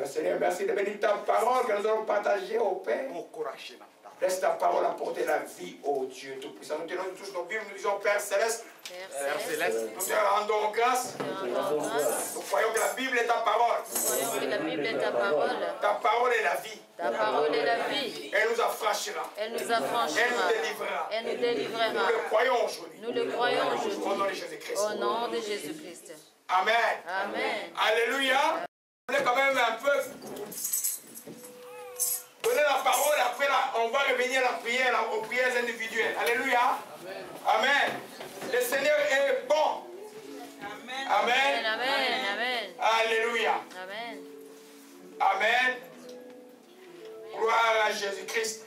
Seigneur, merci de bénir ta parole que nous allons partager au Père. Laisse ta parole apporter la vie au Dieu Tout-Puissant. Nous tenons tous nos Bibles, nous disons Père Céleste. Père Céleste. Nous te rendons grâce. Nous croyons que la Bible est ta parole. Ta parole est la vie. Ta parole est la vie. Elle nous affranchira. Elle nous affranchira. Elle nous délivrera. Elle nous délivrera. Nous le croyons aujourd'hui. Nous le croyons aujourd'hui. Au nom de Jésus-Christ. Au nom de Jésus-Christ. Amen. Amen. Alléluia. On est quand même un peu donner la parole, après on va revenir à la prière, aux prières individuelles. Alléluia. Amen. Le Seigneur est bon. Amen. Amen. Amen. Amen. Alléluia. Amen. Amen. Gloire à Jésus-Christ.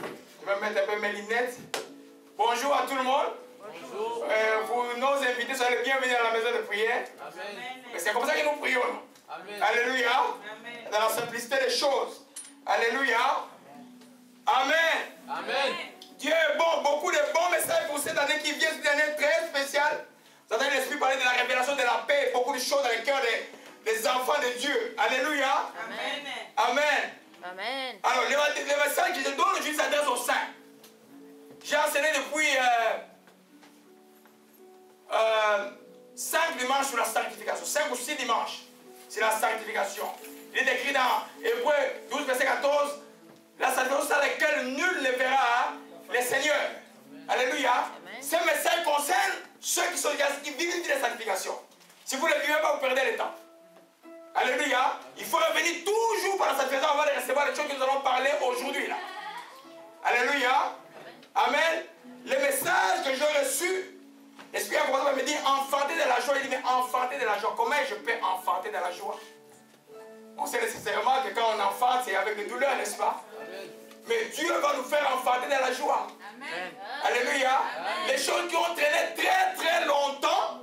Je vais mettre un peu mes lunettes. Bonjour à tout le monde. Pour nos invités, soyez les bienvenus à la maison de prière. Mais c'est comme ça que nous prions. Alléluia. Dans la simplicité des choses. Alléluia. Amen. Amen. Dieu est bon. Beaucoup de bons messages pour cette année qui vient, cette année très spéciale. Vous entendez l'Esprit parler de la révélation de la paix, beaucoup de choses dans le cœur des enfants de Dieu. Alléluia. Amen. Amen. Amen. Alors, le message que je donne aujourd'hui s'adresse aux saints. J'ai enseigné depuis 5 dimanches sur la sanctification. 5 ou 6 dimanches sur la sanctification. Il est écrit dans Hébreux 12, verset 14, la sanctification dans laquelle nul ne verra le Seigneur. Alléluia. Amen. Ce message concerne ceux qui vivent une vie de sanctification. Si vous ne le vivez pas, vous perdez le temps. Alléluia. Il faut revenir toujours par la sanctification avant de recevoir les choses que nous allons parler aujourd'hui. Alléluia. Amen. Le message que j'ai reçu, l'Esprit va me dire enfanter de la joie. Il dit, mais enfanter de la joie. Comment je peux enfanter de la joie? On sait nécessairement que quand on enfante, c'est avec des douleurs, n'est-ce pas? Amen. Mais Dieu va nous faire enfanter de la joie. Amen. Alléluia. Les choses qui ont traîné très très longtemps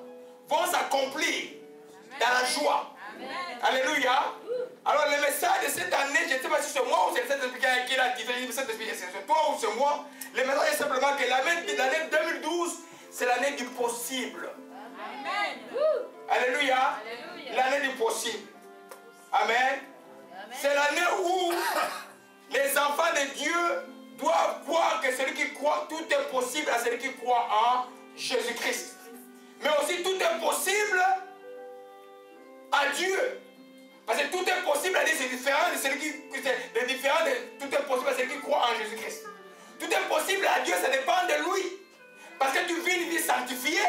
vont s'accomplir dans la joie. Alléluia. Alors le message de cette année, je ne sais pas si c'est moi ou c'est cet esprit qui l'a dit, c'est toi ou c'est moi. Le message est simplement que l'année 2012, c'est l'année du possible. Amen. Alléluia. L'année du possible. Amen. C'est l'année où les enfants de Dieu doivent croire que celui qui croit, tout est possible à celui qui croit en Jésus-Christ. Mais aussi tout est possible à Dieu. Parce que tout est possible à Dieu, c'est différent de celui qui. C'est différent de tout est possible à celui qui croit en Jésus-Christ. Tout est possible à Dieu, ça dépend de lui. Parce que tu vis une vie sanctifiée,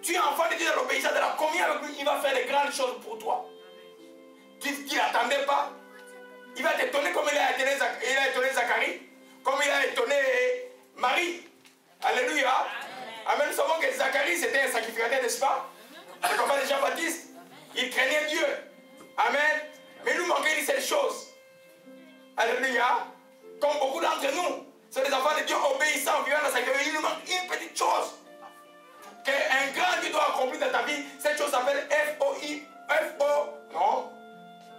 tu es enfant de Dieu dans l'obéissance de la communion avec lui, il va faire de grandes choses pour toi. Tu n'attendais pas. Il va t'étonner comme il a étonné Zacharie, comme il a étonné Marie. Alléluia. Amen. Nous savons que Zacharie c'était un sacrificateur, n'est-ce pas? Le combat de Jean-Baptiste. Il craignait Dieu. Amen. Mais nous manquons une seule chose. Alléluia. Comme beaucoup d'entre nous, c'est des enfants de Dieu obéissants, vivant dans sa vie. Il nous manque une petite chose. Qu'un grand Dieu doit accomplir dans ta vie. Cette chose s'appelle F-O-I.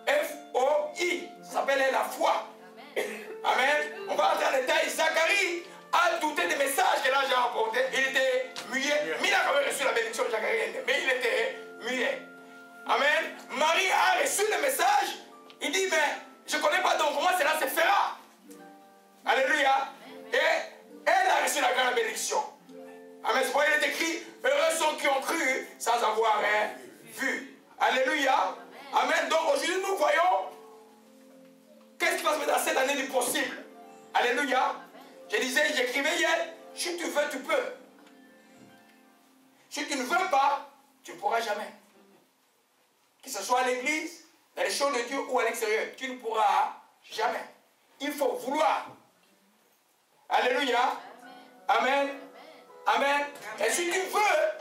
F-O-I. Ça s'appelle la foi. Amen. On va entrer en détail. Zacharie a douté des messages que l'ange a apportés. Il était muet. Mais il a quand même reçu la bénédiction de Zacharie. Mais il était muet. Amen. Marie a reçu le message. Il dit, mais je ne connais pas donc comment cela se fera. Alléluia. Et elle a reçu la grande bénédiction. Amen. C'est pourquoi il est écrit, heureux sont qui ont cru sans avoir vu. Alléluia. Amen. Donc aujourd'hui nous voyons qu'est-ce qui va se mettre dans cette année du possible. Alléluia. Je disais, j'écrivais hier, si tu veux, tu peux. Si tu ne veux pas, tu ne pourras jamais. Que ce soit à l'église, dans les choses de Dieu ou à l'extérieur, tu ne pourras jamais. Il faut vouloir. Alléluia. Amen. Amen. Et si tu veux,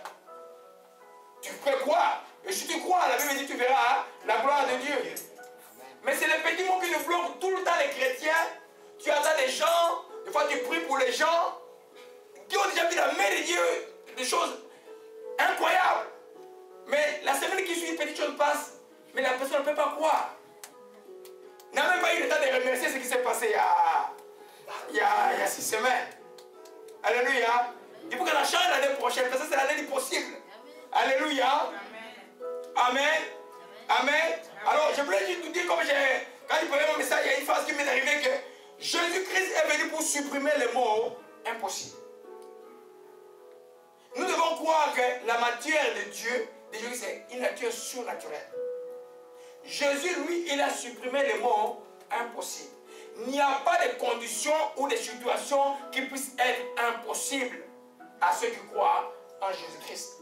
tu peux croire. Et si tu crois, la Bible dit tu verras la gloire de Dieu. Mais c'est les petits mots qui nous bloquent tout le temps les chrétiens. Tu entends des gens, des fois tu pries pour les gens qui ont déjà vu la main de Dieu, des choses incroyables. Mais la semaine qui suit, une petite chose passe, mais la personne ne peut pas croire. N'a même pas eu le temps de remercier ce qui s'est passé il y a 6 semaines. Alléluia. Il faut que la change l'année prochaine, parce que c'est l'année du possible. Alléluia. Amen. Amen. Alors, je voulais juste vous dire, quand je prenais mon message, il y a une phrase qui m'est arrivée que Jésus-Christ est venu pour supprimer le mot impossible. Nous devons croire que la matière de Dieu, c'est une nature surnaturelle. Jésus, lui, il a supprimé le mot impossible. Il n'y a pas de conditions ou de situations qui puissent être impossibles à ceux qui croient en Jésus-Christ.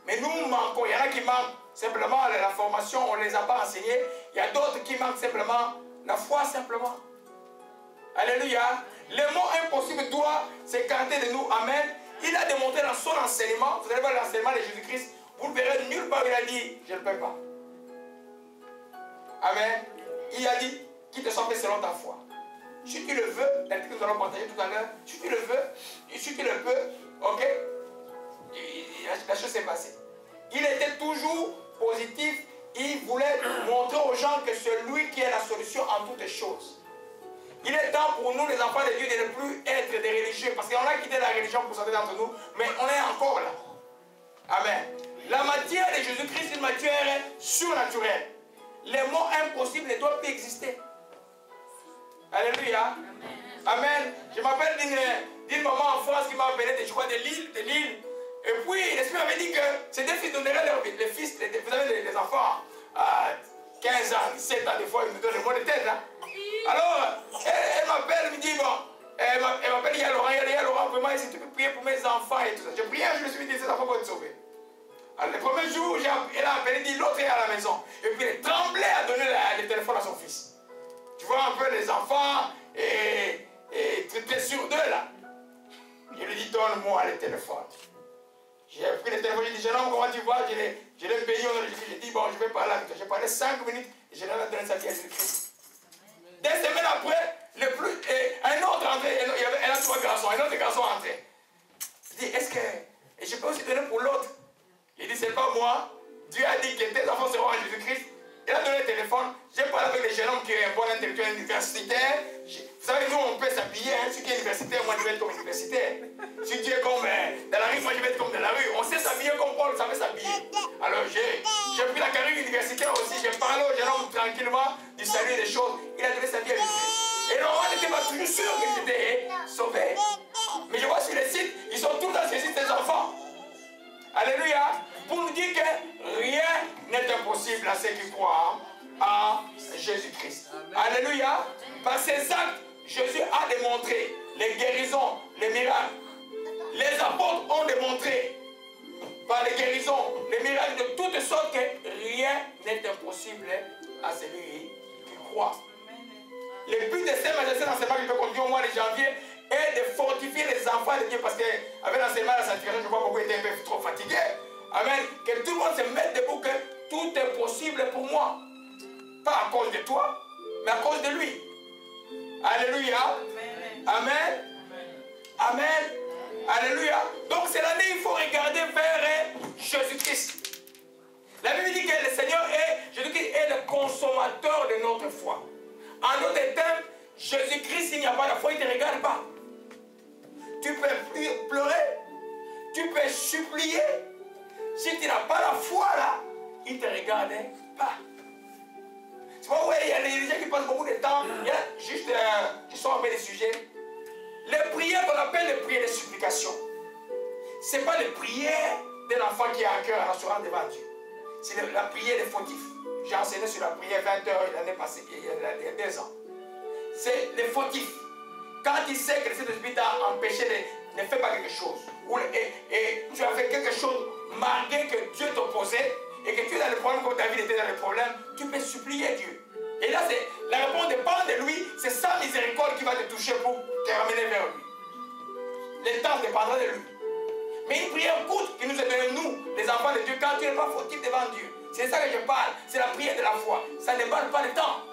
Mais nous manquons, il y en a qui manquent simplement la formation, on ne les a pas enseignés. Il y a d'autres qui manquent simplement la foi simplement. Alléluia. Le mot impossible doit s'écarter de nous. Amen. Il a démontré dans son enseignement, vous allez voir l'enseignement de Jésus-Christ, vous ne verrez nulle part où il a dit, je ne peux pas. Amen. Il a dit, qu'il te soit fait selon ta foi. Si tu le veux, l'article que nous allons partager tout à l'heure, si tu le veux, et si tu le peux, ok? la chose s'est passée. Il était toujours positif. Il voulait montrer aux gens que c'est lui qui est la solution en toutes les choses. Il est temps pour nous, les enfants de Dieu, de ne plus être des religieux. Parce qu'on a quitté la religion pour certains d'entre nous, mais on est encore là. Amen. La matière de Jésus-Christ est une matière surnaturelle. Les mots impossibles ne doivent plus exister. Alléluia. Amen. Je m'appelle d'une maman en France qui m'a appelé, je crois, de Lille. Et puis, l'Esprit m'avait dit que ces deux fils donneraient leur vie. Les fils, vous avez les enfants à 15 ans, 17 ans, des fois, ils me donnent le mot de tête. Hein. Alors, elle m'appelle, elle me dit, bon, elle m'appelle, il y a Laurent, vraiment, si tu peux prier pour mes enfants et tout ça. J'ai prié, je me suis dit, ces enfants vont être sauvés. Alors, le premier jour, elle a appelé, dit, l'autre est à la maison. Et puis, elle tremblait à donner le téléphone à son fils. Tu vois un peu les enfants, et tu es sûr d'eux, là. Je lui dis, donne-moi le téléphone. J'ai pris le téléphone, j'ai dit, jeune homme, comment tu vois? Je l'ai payé, j'ai dit, bon, je vais parler avec toi. J'ai parlé 5 minutes, et je lui ai donné sa vie à Jésus-Christ. Des semaines après, un autre entré, elle a 3 garçons, un autre garçon entré. Je dis, est-ce que je peux aussi donner pour l'autre? Il dit, c'est pas moi. Dieu a dit que tes enfants seront en Jésus-Christ. Il a donné le téléphone. J'ai parlé avec les jeunes hommes qui ont un bon intellectuel universitaire. Vous savez, nous, on peut s'habiller. Hein. Celui qui est universitaire, moi, je vais être comme universitaire. Si tu es comme dans la rue, moi, je vais être comme dans la rue. On sait s'habiller comme Paul savait s'habiller. Alors, j'ai pris la carrière universitaire aussi. J'ai parlé aux jeunes hommes tranquillement du salut des choses. Il a donné sa vie à Jésus. Et normalement, il n'était pas toujours sûr qu'ils étaient sauvés. Mais je vois sur les sites, ils sont tous dans ces sites des enfants. Alléluia. Pour nous dire que rien n'est impossible à ceux qui croient en Jésus-Christ. Alléluia. Par ses actes, Jésus a démontré les guérisons, les miracles. Les apôtres ont démontré par les guérisons, les miracles de toutes sortes que rien n'est impossible à celui qui croit. Le but de ces magasins d'enseignement qui peut continuer au mois de janvier est de fortifier les enfants de Dieu parce qu'avec l'enseignement de la sanctification, je vois beaucoup étaient un peu trop fatigués. Amen. Que tout le monde se mette debout, que tout est possible pour moi. Pas à cause de toi, mais à cause de lui. Alléluia. Amen. Amen. Alléluia. Donc c'est l'année il faut regarder vers Jésus-Christ. La Bible dit que le Seigneur Jésus-Christ est le consommateur de notre foi. En d'autres termes, Jésus-Christ, s'il n'y a pas de foi, il ne te regarde pas. Tu peux pleurer, tu peux supplier. Si tu n'as pas la foi là, il ne te regarde pas. C'est pas vrai, il y a des gens qui passent beaucoup de temps. Il y a juste, je sors un peu des sujets. Les prières qu'on appelle les prières de supplication, ce n'est pas les prières d'un enfant qui a un cœur en assurant devant Dieu. C'est la prière des fautifs. J'ai enseigné sur la prière 20 heures l'année passée, il y a 2 ans. C'est les fautifs. Quand il sait que le Saint-Esprit t'a empêché de ne faire pas quelque chose, et tu as fait quelque chose malgré que Dieu t'opposait, et que tu es dans le problème comme David était dans le problème, tu peux supplier Dieu. Et là, la réponse dépend de lui, c'est sa miséricorde qui va te toucher pour te ramener vers lui. Le temps dépendra de lui. Mais une prière courte qui nous est donnée, nous, les enfants de Dieu, quand tu n'es pas fautif devant Dieu. C'est ça que je parle, c'est la prière de la foi. Ça ne demande pas le temps.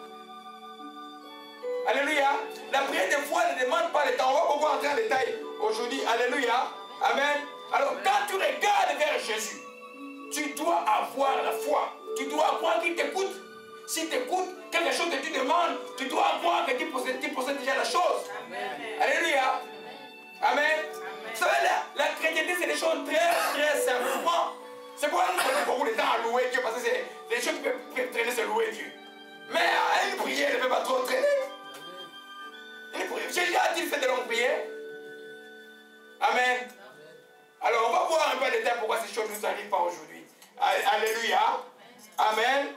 Alléluia. La prière de foi ne demande pas le temps. On va beaucoup entrer en détail aujourd'hui. Alléluia. Amen. Alors, quand tu regardes vers Jésus, tu dois avoir la foi. Tu dois croire qu'il t'écoute. S'il t'écoute, quelque chose que tu demandes, tu dois croire que tu possèdes déjà la chose. Amen. Alléluia. Amen. Vous savez, la chrétienté, c'est des choses très, très simplement. C'est pourquoi nous prenons beaucoup de temps à louer Dieu, parce que c'est des choses qui peuvent traîner, c'est louer Dieu. Mais une prière ne peut pas trop traîner. Jésus a-t-il fait de longues prières? Amen. Alors, on va voir un peu en détail pourquoi ces choses ne nous arrivent pas aujourd'hui. Alléluia. Amen.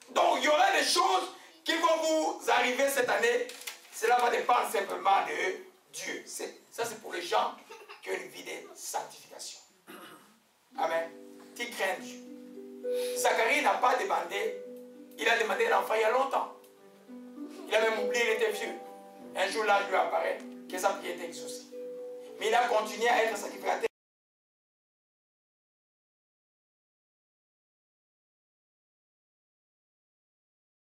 Donc, il y aura des choses qui vont vous arriver cette année. Cela va dépendre simplement de Dieu. Ça, c'est pour les gens qui ont une vie de sanctification. Amen. Qui craignent Dieu. Zacharie n'a pas demandé. Il a demandé l'enfant il y a longtemps. Il a même oublié, il était vieux. Un jour là, lui apparaît que sa prière était exaucée. Mais il a continué à être sacrificateur.